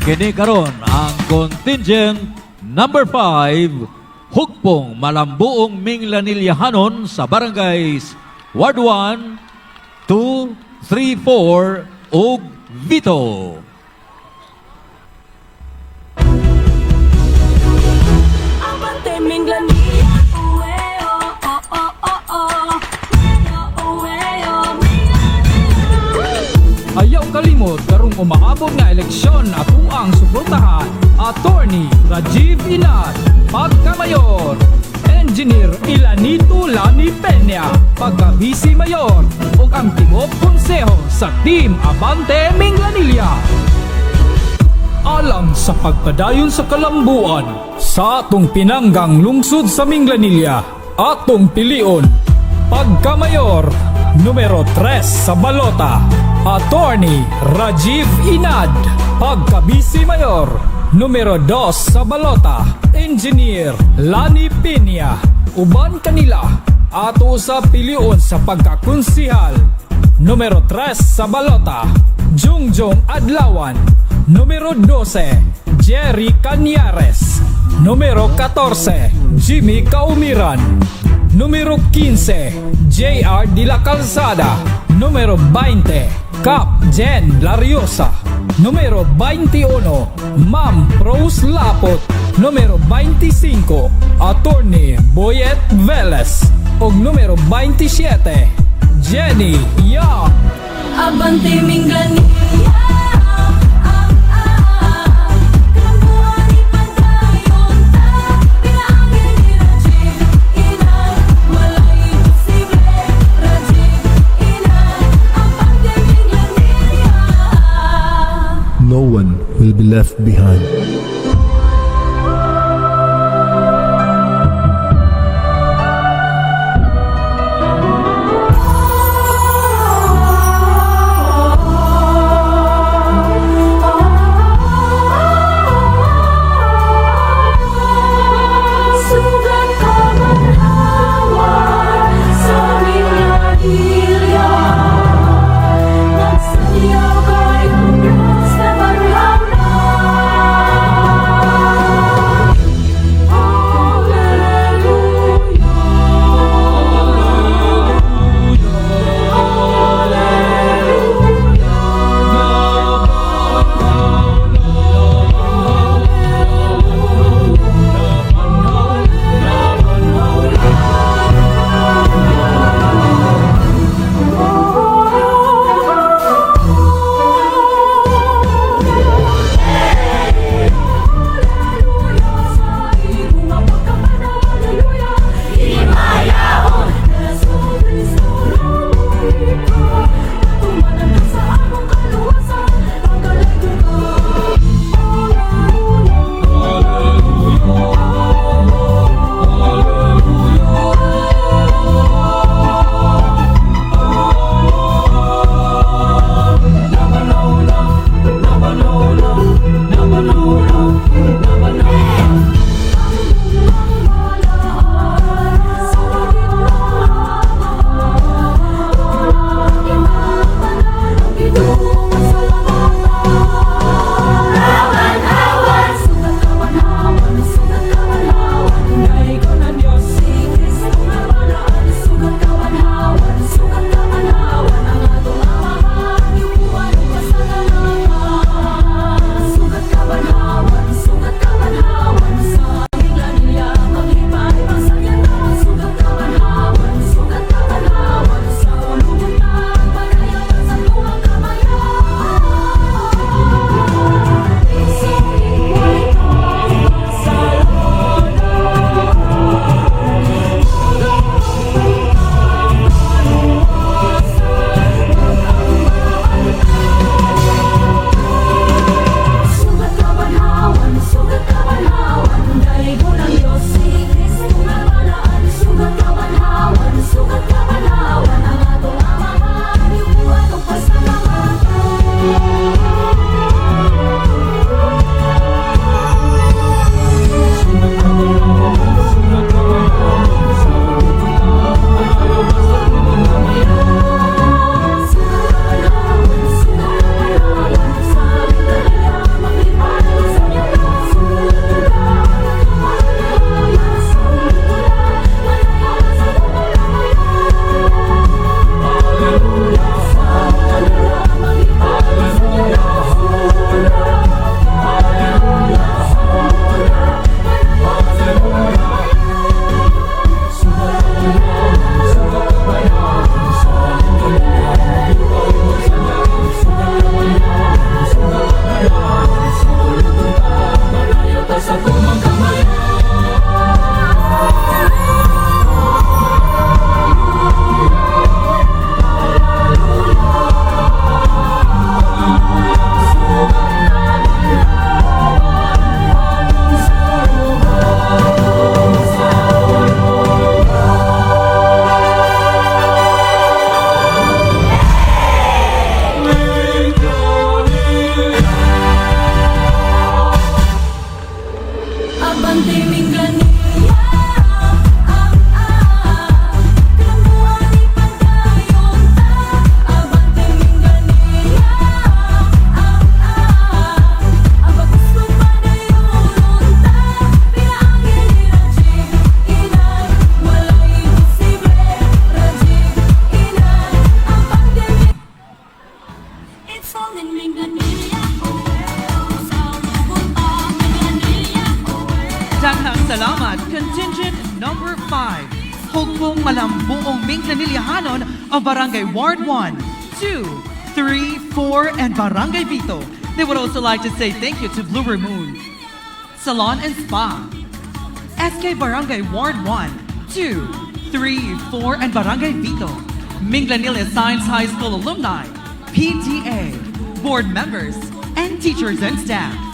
Kini karon ang contingent number 5, Hugpong Malambuong Minglanillahanon sa Barangays Ward 1, 2, 3, 4 ug Vito. Abante Minglanilla, uwe, oh, oh, oh, oh, oh. Uwe, oh, Minglanilla. Ayaw kalimot karong umaabot nga eleksyon atong ang suportahan. Atty. Rajiv Enad, pagka-mayor. Engineer Ilanito Lani Peña, pagka-vice mayor. Ug ang tibok konseho sa Team Abante Minglanilla. Alang sa pagpadayon sa kalambuan sa atong pinanggang lungsod sa Minglanilla, atong pilion pagka-mayor numero 3 sa balota, Atty. Rajiv Enad. Pagka-vice mayor numero 2 sa balota, Engineer Lani Peña. Uban kanila ato sa pilion sa pagkakonsihal numero 3 sa balota, Jungjong Adlawan. Numero 12, Jerry Cañares. Numero 14, Jimmy Kaumiran. Numero 15, JR de la Calzada. Numero 20, Cap Jen Lariosa. Numero 21, Ma'am Rose Lapot. Numero 25, Atty. Boyet Velez. O numero 27, Jenny Young. Abante Minglanilla. Kalambuan ipadayon ta. Pinaangin ni Rajiv Enad. Walay imposible. Rajiv Enad. Abante Minglanilla. No one will be left behind. Sugat Kabanhawan sa Minglanillahanon. Nagsayaw kay Diyos na banhaw na. salamat, contingent number 5, Hugpong Malambuong Minglanillahanon of Barangay Ward 1, 2, 3, 4, and Barangay Vito. They would also like to say thank you to Blue Moon Salon and Spa, SK Barangay Ward 1, 2, 3, 4, and Barangay Vito, Minglanilla Science High School alumni, PTA, board members, and teachers and staff.